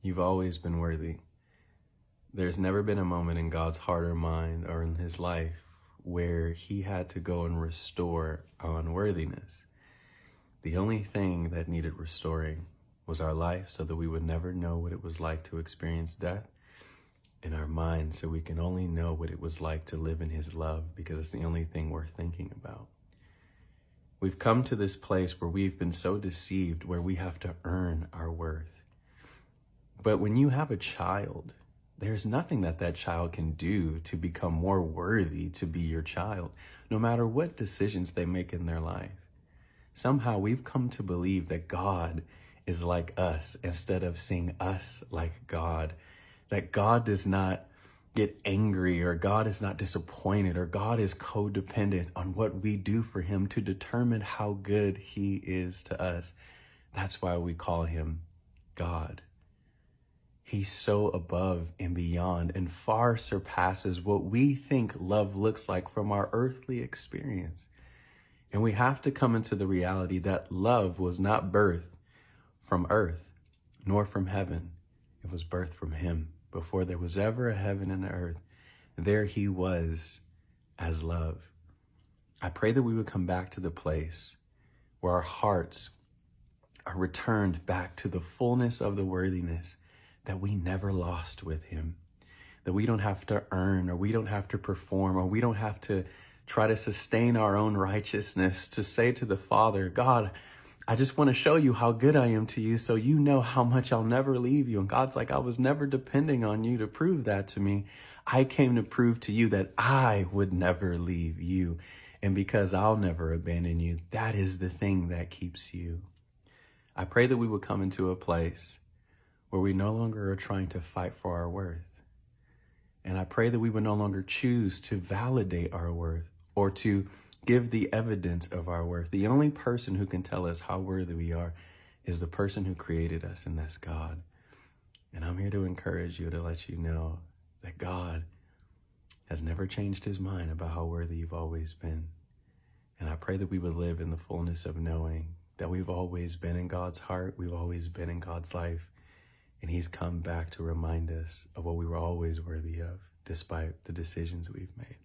You've always been worthy. There's never been a moment in God's heart or mind or in his life where he had to go and restore our unworthiness. The only thing that needed restoring was our life, so that we would never know what it was like to experience death, in our mind, so we can only know what it was like to live in his love, because it's the only thing we're thinking about. We've come to this place where we've been so deceived, where we have to earn our worth. But when you have a child, there's nothing that that child can do to become more worthy to be your child, no matter what decisions they make in their life. Somehow we've come to believe that God is like us instead of seeing us like God, that God does not get angry, or God is not disappointed, or God is codependent on what we do for him to determine how good he is to us. That's why we call him God. He's so above and beyond and far surpasses what we think love looks like from our earthly experience. And we have to come into the reality that love was not birthed from earth, nor from heaven. It was birthed from him. Before there was ever a heaven and an earth, there he was as love. I pray that we would come back to the place where our hearts are returned back to the fullness of the worthiness that we never lost with him, that we don't have to earn, or we don't have to perform, or we don't have to try to sustain our own righteousness to say to the Father, God, I just want to show you how good I am to you, so you know how much I'll never leave you. And God's like, I was never depending on you to prove that to me. I came to prove to you that I would never leave you. And because I'll never abandon you, that is the thing that keeps you. I pray that we would come into a place where we no longer are trying to fight for our worth. And I pray that we would no longer choose to validate our worth or to give the evidence of our worth. The only person who can tell us how worthy we are is the person who created us, and that's God. And I'm here to encourage you, to let you know that God has never changed his mind about how worthy you've always been. And I pray that we would live in the fullness of knowing that we've always been in God's heart. We've always been in God's life. And he's come back to remind us of what we were always worthy of, despite the decisions we've made.